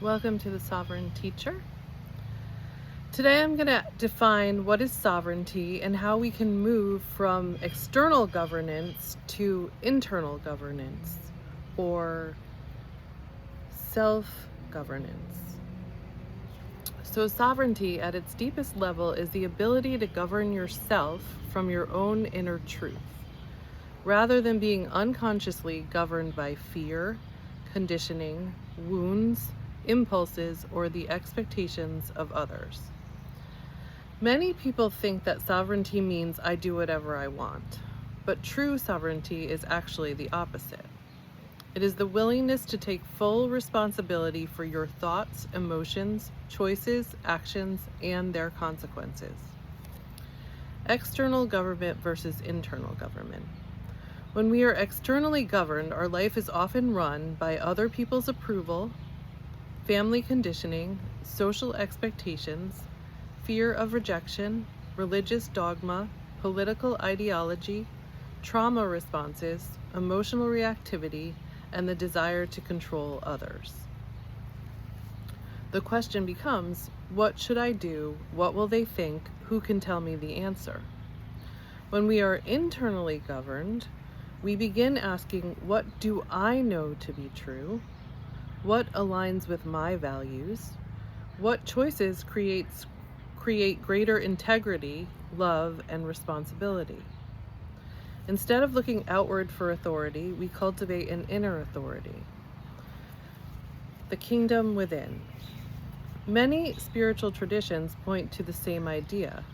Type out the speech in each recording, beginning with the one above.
Welcome to the Sovereign Teacher. Today I'm going to define what is sovereignty and how we can move from external governance to internal governance or self-governance. So sovereignty at its deepest level is the ability to govern yourself from your own inner truth, rather than being unconsciously governed by fear, conditioning, wounds, impulses, or the expectations of others. Many people think that sovereignty means I do whatever I want, but true sovereignty is actually the opposite. It is the willingness to take full responsibility for your thoughts, emotions, choices, actions, and their consequences. External government versus internal government. When we are externally governed, our life is often run by other people's approval, family conditioning, social expectations, fear of rejection, religious dogma, political ideology, trauma responses, emotional reactivity, and the desire to control others. The question becomes, what should I do? What will they think? Who can tell me the answer? When we are internally governed, we begin asking, what do I know to be true? What aligns with my values? What choices create greater integrity, love, and responsibility? Instead of looking outward for authority, we cultivate an inner authority. The kingdom within. Many spiritual traditions point to the same idea.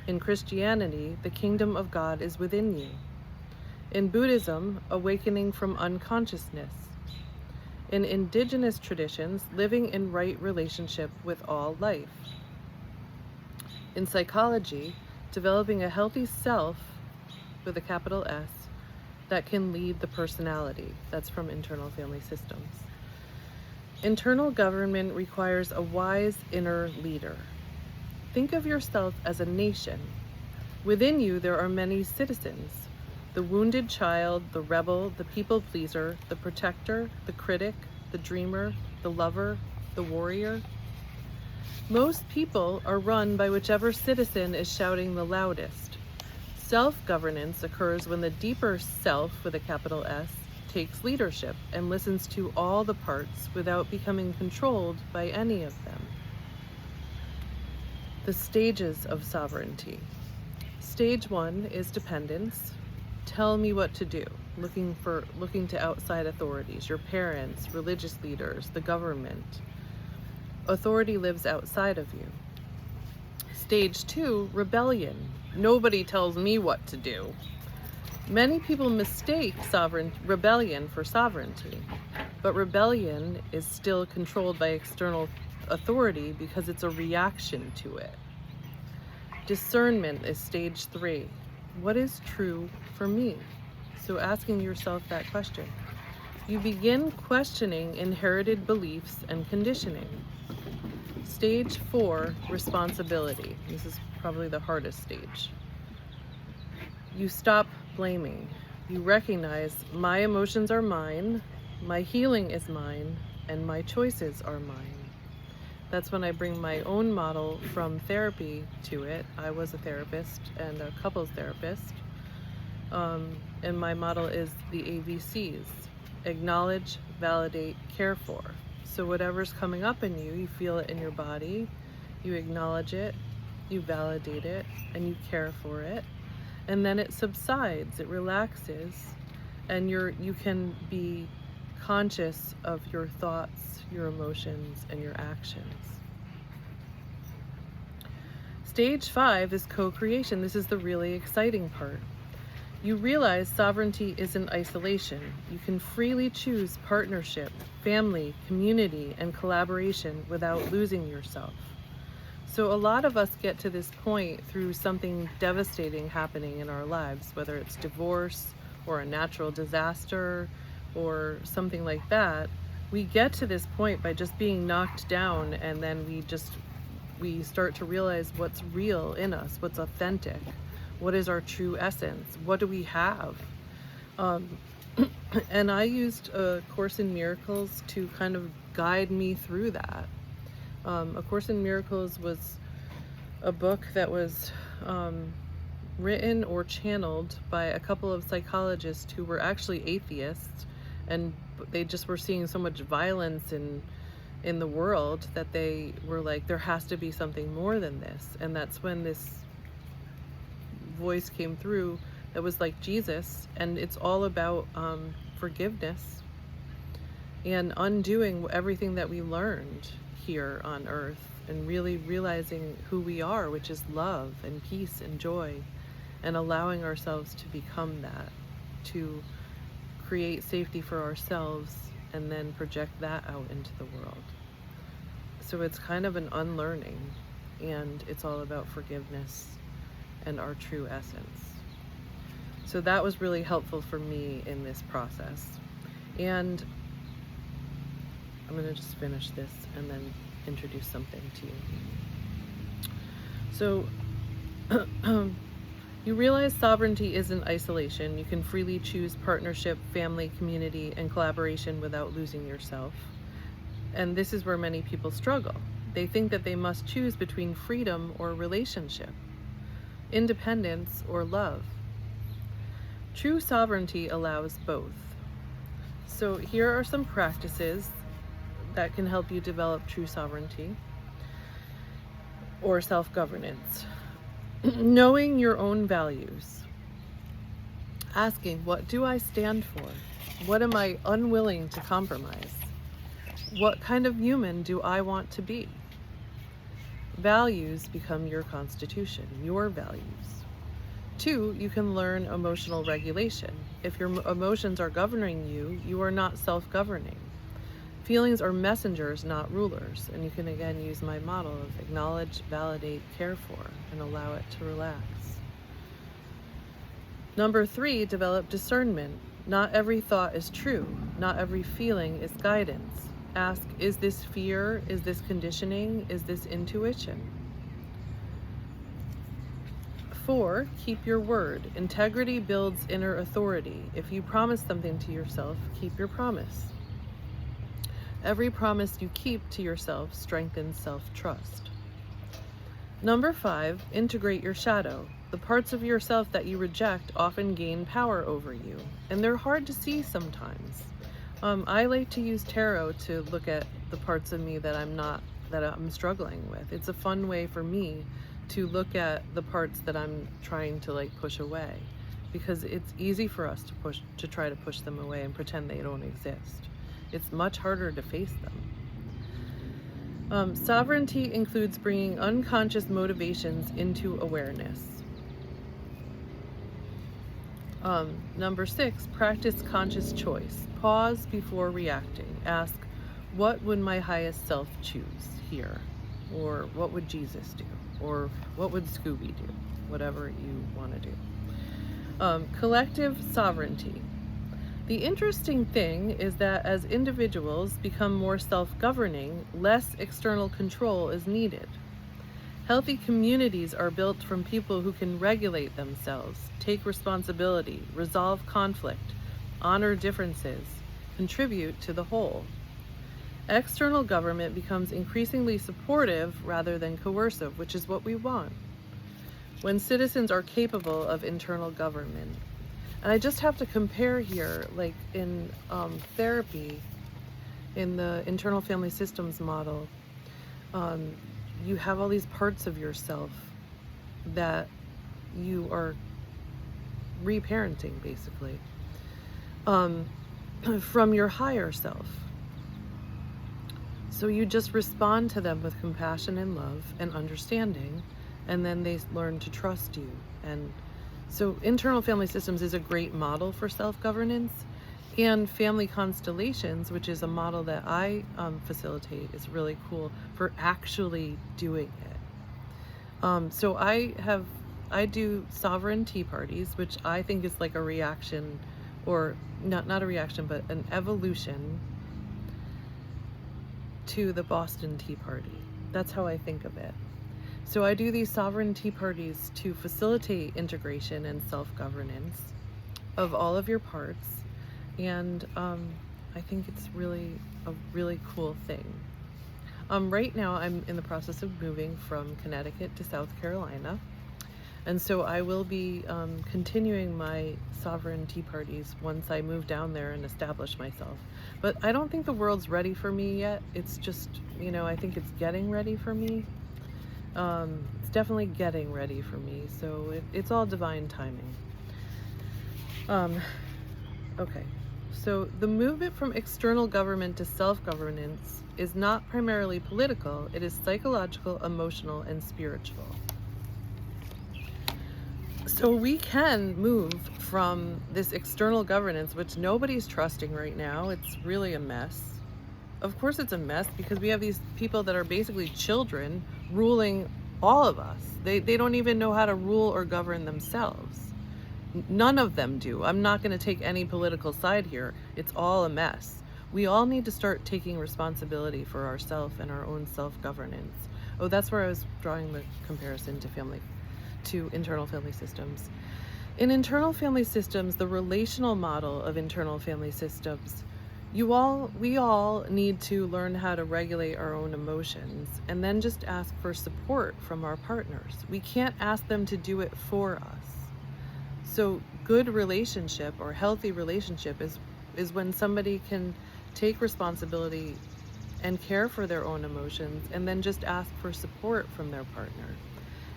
In Christianity, the kingdom of God is within you. In Buddhism, awakening from unconsciousness. In indigenous traditions, living in right relationship with all life. In psychology, developing a healthy self with a capital S that can lead the personality. That's from Internal Family Systems. Internal government requires a wise inner leader. Think of yourself as a nation. Within you, there are many citizens. The wounded child, the rebel, the people pleaser, the protector, the critic, the dreamer, the lover, the warrior. Most people are run by whichever citizen is shouting the loudest. Self-governance occurs when the deeper self, with a capital S, takes leadership and listens to all the parts without becoming controlled by any of them. The stages of sovereignty. Stage 1 is dependence. Tell me what to do, looking to outside authorities, your parents, religious leaders, the government. Authority lives outside of you. Stage 2, rebellion. Nobody tells me what to do. Many people mistake rebellion for sovereignty, but rebellion is still controlled by external authority because it's a reaction to it. Discernment is stage 3. What is true for me? So asking yourself that question. You begin questioning inherited beliefs and conditioning. Stage 4, responsibility. This is probably the hardest stage. You stop blaming. You recognize my emotions are mine, my healing is mine, and my choices are mine. That's when I bring my own model from therapy to it. I was a therapist and a couples therapist. And my model is the AVCs. Acknowledge, validate, care for. So whatever's coming up in you, you feel it in your body, you acknowledge it, you validate it, and you care for it. And then it subsides, it relaxes, and you can be conscious of your thoughts, your emotions, and your actions. Stage 5 is co-creation. This is the really exciting part. You realize sovereignty isn't isolation. You can freely choose partnership, family, community, and collaboration without losing yourself. So a lot of us get to this point through something devastating happening in our lives, whether it's divorce or a natural disaster or something like that. We get to this point by just being knocked down, and then we start to realize what's real in us, what's authentic, what is our true essence, what do we have. And I used A Course in Miracles to kind of guide me through that. A Course in Miracles was a book that was written or channeled by a couple of psychologists who were actually atheists, and they just were seeing so much violence in the world that they were like, there has to be something more than this. And that's when this voice came through that was like Jesus, and it's all about forgiveness and undoing everything that we learned here on earth, and really realizing who we are, which is love and peace and joy, and allowing ourselves to become that, to create safety for ourselves and then project that out into the world. So it's kind of an unlearning, and it's all about forgiveness and our true essence. So that was really helpful for me in this process. And I'm going to just finish this and then introduce something to you. So you realize sovereignty isn't isolation. You can freely choose partnership, family, community, and collaboration without losing yourself. And this is where many people struggle. They think that they must choose between freedom or relationship, independence or love. True sovereignty allows both. So here are some practices that can help you develop true sovereignty or self-governance. Knowing your own values. Asking, what do I stand for? What am I unwilling to compromise? What kind of human do I want to be? Values become your constitution, your values. 2, you can learn emotional regulation. If your emotions are governing you, you are not self-governing. Feelings are messengers, not rulers. And you can again use my model of acknowledge, validate, care for, and allow it to relax. Number 3, develop discernment. Not every thought is true. Not every feeling is guidance. Ask, is this fear? Is this conditioning? Is this intuition? 4, keep your word. Integrity builds inner authority. If you promise something to yourself, keep your promise. Every promise you keep to yourself strengthens self-trust. Number 5, integrate your shadow. The parts of yourself that you reject often gain power over you, and they're hard to see sometimes. I like to use tarot to look at the parts of me that I'm struggling with. It's a fun way for me to look at the parts that I'm trying to push away, because it's easy for us to try to push them away and pretend they don't exist. It's much harder to face them. Sovereignty includes bringing unconscious motivations into awareness. Number 6, practice conscious choice. Pause before reacting. Ask, what would my highest self choose here? Or what would Jesus do? Or what would Scooby do? Whatever you want to do. Collective sovereignty. The interesting thing is that as individuals become more self-governing, less external control is needed. Healthy communities are built from people who can regulate themselves, take responsibility, resolve conflict, honor differences, contribute to the whole. External government becomes increasingly supportive rather than coercive, which is what we want, when citizens are capable of internal government. And I just have to compare here, like in therapy, in the internal family systems model, you have all these parts of yourself that you are reparenting, basically, from your higher self. So you just respond to them with compassion and love and understanding, and then they learn to trust you. And so internal family systems is a great model for self-governance, and family constellations, which is a model that I facilitate, is really cool for actually doing it. So I do sovereign tea parties, which I think is like a reaction, or not a reaction, but an evolution to the Boston Tea Party. That's how I think of it. So I do these sovereign tea parties to facilitate integration and self-governance of all of your parts, And I think it's really a really cool thing. Right now, I'm in the process of moving from Connecticut to South Carolina. And so I will be continuing my sovereign tea parties once I move down there and establish myself. But I don't think the world's ready for me yet. It's just, I think it's getting ready for me. It's definitely getting ready for me. So it's all divine timing. Okay. So the movement from external government to self-governance is not primarily political. It is psychological, emotional, and spiritual. So we can move from this external governance, which nobody's trusting right now. It's really a mess. Of course it's a mess because we have these people that are basically children ruling all of us. They don't even know how to rule or govern themselves. None of them do. I'm not going to take any political side here. It's all a mess. We all need to start taking responsibility for ourselves and our own self-governance. Oh, that's where I was drawing the comparison to internal family systems. In internal family systems, the relational model of internal family systems, we all need to learn how to regulate our own emotions and then just ask for support from our partners. We can't ask them to do it for us. So good relationship or healthy relationship is when somebody can take responsibility and care for their own emotions and then just ask for support from their partner.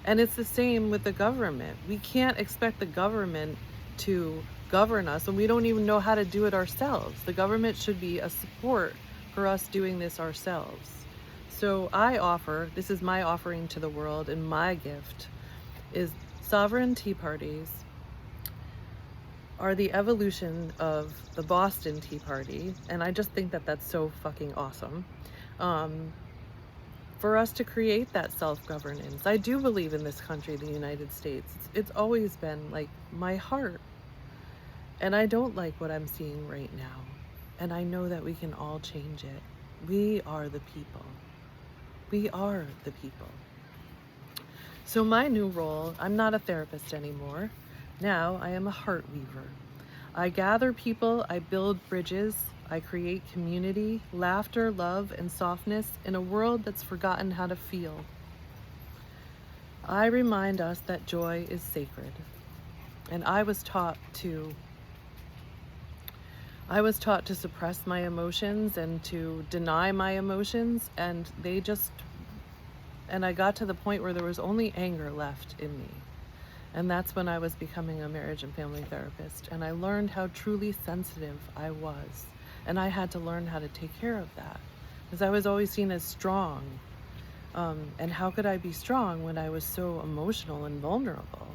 And it's the same with the government. We can't expect the government to govern us when we don't even know how to do it ourselves. The government should be a support for us doing this ourselves. So this is my offering to the world, and my gift is sovereign tea parties are the evolution of the Boston Tea Party. And I just think that that's so fucking awesome. For us to create that self-governance. I do believe in this country, the United States. It's always been like my heart. And I don't like what I'm seeing right now. And I know that we can all change it. We are the people. We are the people. So my new role, I'm not a therapist anymore. Now I am a heart weaver. I gather people, I build bridges, I create community, laughter, love, and softness in a world that's forgotten how to feel. I remind us that joy is sacred. And I was taught to suppress my emotions and to deny my emotions, and I got to the point where there was only anger left in me. And that's when I was becoming a marriage and family therapist. And I learned how truly sensitive I was. And I had to learn how to take care of that, because I was always seen as strong. And how could I be strong when I was so emotional and vulnerable?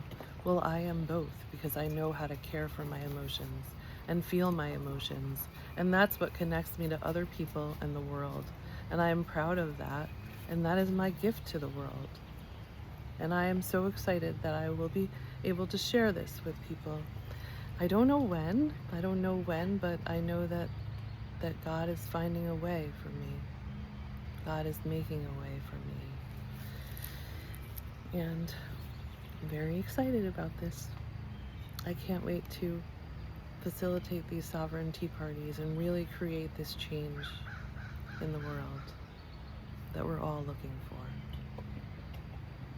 Well, I am both, because I know how to care for my emotions and feel my emotions. And that's what connects me to other people and the world. And I am proud of that. And that is my gift to the world. And I am so excited that I will be able to share this with people. I don't know when, but I know that God is finding a way for me. God is making a way for me. And I'm very excited about this. I can't wait to facilitate these sovereign tea parties and really create this change in the world that we're all looking for.